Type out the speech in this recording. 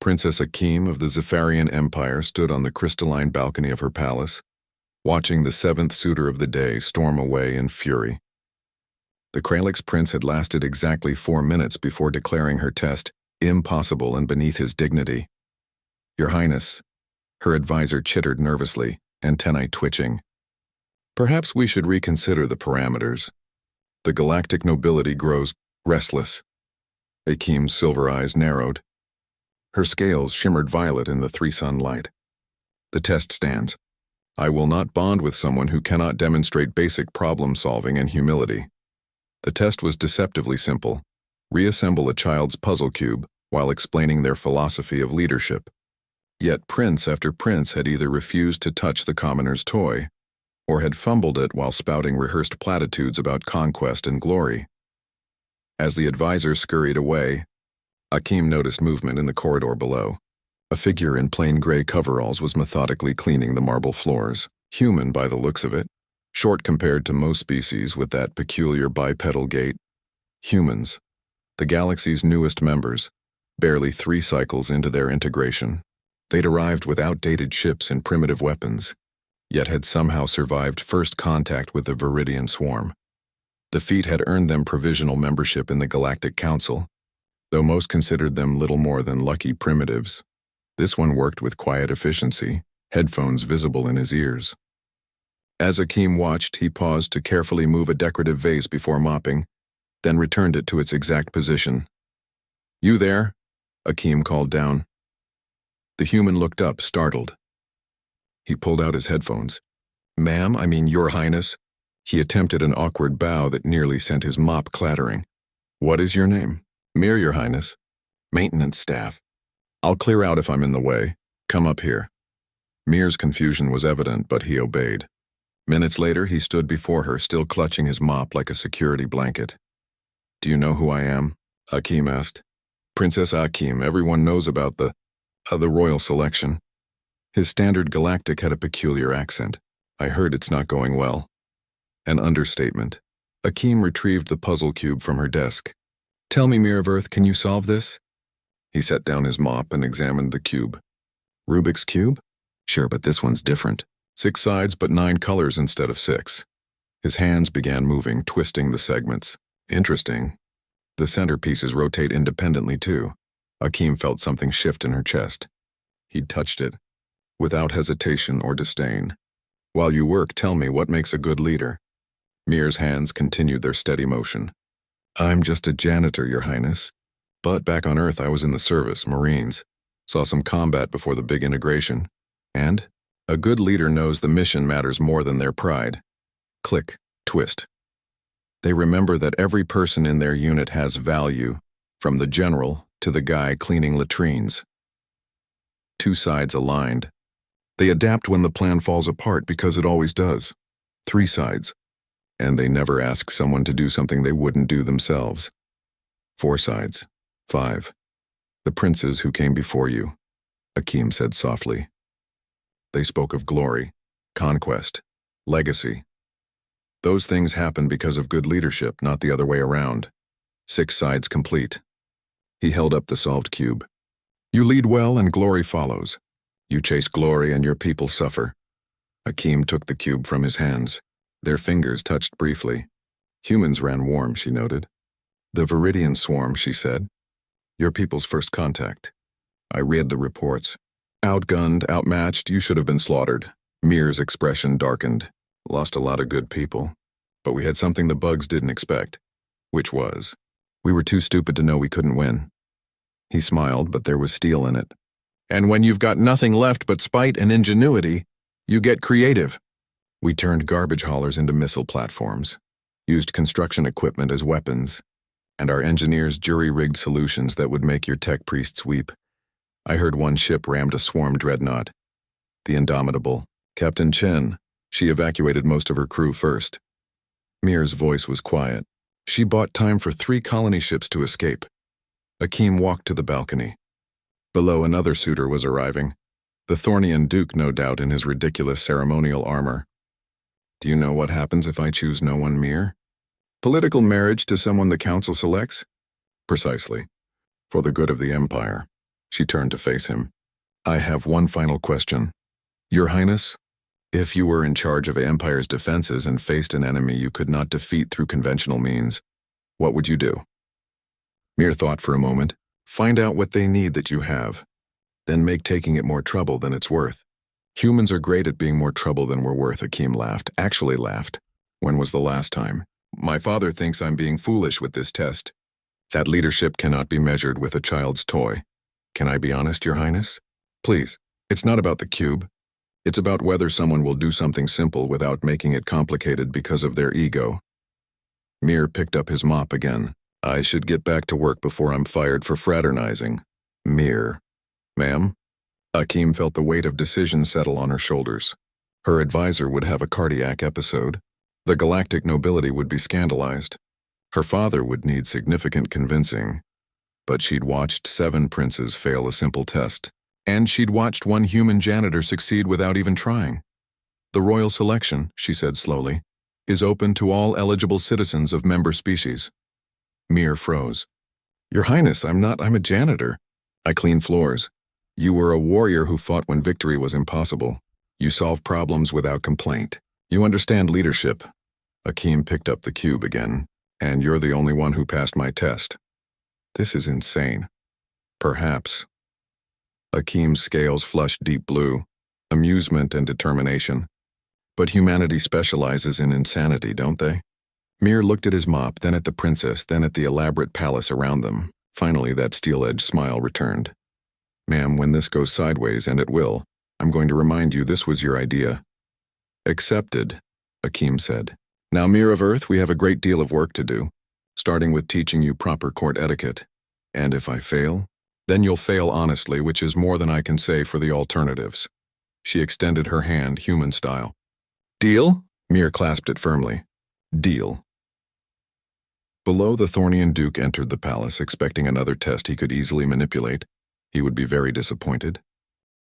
Princess Akim of the Zephyrian Empire stood on the crystalline balcony of her palace, watching the seventh suitor of the day storm away in fury. The Kralix prince had lasted exactly 4 minutes before declaring her test impossible and beneath his dignity. "Your Highness," her advisor chittered nervously, antennae twitching. "Perhaps we should reconsider the parameters. The galactic nobility grows restless." Akim's silver eyes narrowed. Her scales shimmered violet in the three-sun light. "The test stands. I will not bond with someone who cannot demonstrate basic problem-solving and humility." The test was deceptively simple. Reassemble a child's puzzle cube while explaining their philosophy of leadership. Yet prince after prince had either refused to touch the commoner's toy, or had fumbled it while spouting rehearsed platitudes about conquest and glory. As the advisor scurried away, Akim noticed movement in the corridor below. A figure in plain gray coveralls was methodically cleaning the marble floors, human by the looks of it, short compared to most species with that peculiar bipedal gait. Humans, the galaxy's newest members, barely 3 cycles into their integration. They'd arrived with outdated ships and primitive weapons, yet had somehow survived first contact with the Viridian swarm. The feat had earned them provisional membership in the Galactic Council, though most considered them little more than lucky primitives. This one worked with quiet efficiency, headphones visible in his ears. As Akim watched, he paused to carefully move a decorative vase before mopping, then returned it to its exact position. "You there?" Akim called down. The human looked up, startled. He pulled out his headphones. "Ma'am, I mean Your Highness." He attempted an awkward bow that nearly sent his mop clattering. "What is your name?" "Mir, Your Highness. Maintenance staff." "I'll clear out if I'm in the way. Come up here." Mir's confusion was evident, but he obeyed. Minutes later, he stood before her, still clutching his mop like a security blanket. "Do you know who I am?" Akim asked. "Princess Akim, everyone knows about the royal selection." His standard galactic had a peculiar accent. "I heard it's not going well." An understatement. Akim retrieved the puzzle cube from her desk. "Tell me, Mir of Earth, can you solve this?" He set down his mop and examined the cube. "Rubik's Cube? Sure, but this one's different. 6 sides but 9 colors instead of 6. His hands began moving, twisting the segments. "Interesting. The centerpieces rotate independently too." Akim felt something shift in her chest. He'd touched it, without hesitation or disdain. "While you work, tell me what makes a good leader." Mir's hands continued their steady motion. "I'm just a janitor, Your Highness. But back on Earth I was in the service, Marines. Saw some combat before the big integration. And a good leader knows the mission matters more than their pride." Click, twist. They remember that every person in their unit has value, from the general to the guy cleaning latrines. 2 sides aligned. They adapt when the plan falls apart because it always does. 3 sides. And they never ask someone to do something they wouldn't do themselves. 4 sides. 5. "The princes who came before you," Akim said softly. They spoke of glory, conquest, legacy. Those things happen because of good leadership, not the other way around. 6 sides complete. He held up the solved cube. "You lead well and glory follows. You chase glory and your people suffer." Akim took the cube from his hands. Their fingers touched briefly. Humans ran warm, she noted. "The Viridian swarm," she said. "Your people's first contact. I read the reports. Outgunned, outmatched, you should have been slaughtered." Mir's expression darkened. "Lost a lot of good people. But we had something the bugs didn't expect." "Which was?" "We were too stupid to know we couldn't win." He smiled, but there was steel in it. "And when you've got nothing left but spite and ingenuity, you get creative." "We turned garbage haulers into missile platforms, used construction equipment as weapons, and our engineers jury-rigged solutions that would make your tech priests weep. I heard one ship rammed a swarm dreadnought. The Indomitable. Captain Chen. She evacuated most of her crew first." Mir's voice was quiet. "She bought time for 3 colony ships to escape." Akim walked to the balcony. Below, another suitor was arriving. The Thornian Duke, no doubt, in his ridiculous ceremonial armor. "Do you know what happens if I choose no one, Mir?" "Political marriage to someone the council selects?" "Precisely. For the good of the Empire." She turned to face him. I have one final question. Your Highness, if you were in charge of Empire's defenses and faced an enemy you could not defeat through conventional means, what would you do? Mir thought for a moment. Find out what they need that you have. Then make taking it more trouble than it's worth. Humans are great at being more trouble than we're worth, Akeem laughed. Actually laughed. When was the last time? My father thinks I'm being foolish with this test. That leadership cannot be measured with a child's toy. Can I be honest, Your Highness? Please, it's not about the cube. It's about whether someone will do something simple without making it complicated because of their ego. Mir picked up his mop again. I should get back to work before I'm fired for fraternizing. Mir. Ma'am? Akeem felt the weight of decision settle on her shoulders. Her advisor would have a cardiac episode. The galactic nobility would be scandalized. Her father would need significant convincing. But she'd watched 7 princes fail a simple test. And she'd watched 1 human janitor succeed without even trying. The royal selection, she said slowly, is open to all eligible citizens of member species. Mir froze. Your Highness, I'm a janitor. I clean floors. You were a warrior who fought when victory was impossible. You solve problems without complaint. You understand leadership. Akeem picked up the cube again. And you're the only one who passed my test. This is insane. Perhaps. Akeem's scales flushed deep blue, amusement and determination. But humanity specializes in insanity, don't they? Mir looked at his mop, then at the princess, then at the elaborate palace around them. Finally, that steel-edged smile returned. Ma'am, when this goes sideways, and it will, I'm going to remind you this was your idea. Accepted, Akeem said. Now, Mir of Earth, we have a great deal of work to do, starting with teaching you proper court etiquette. And if I fail, then you'll fail honestly, which is more than I can say for the alternatives. She extended her hand, human style. Deal? Mir clasped it firmly. Deal. Below, the Thornian Duke entered the palace, expecting another test he could easily manipulate. He would be very disappointed.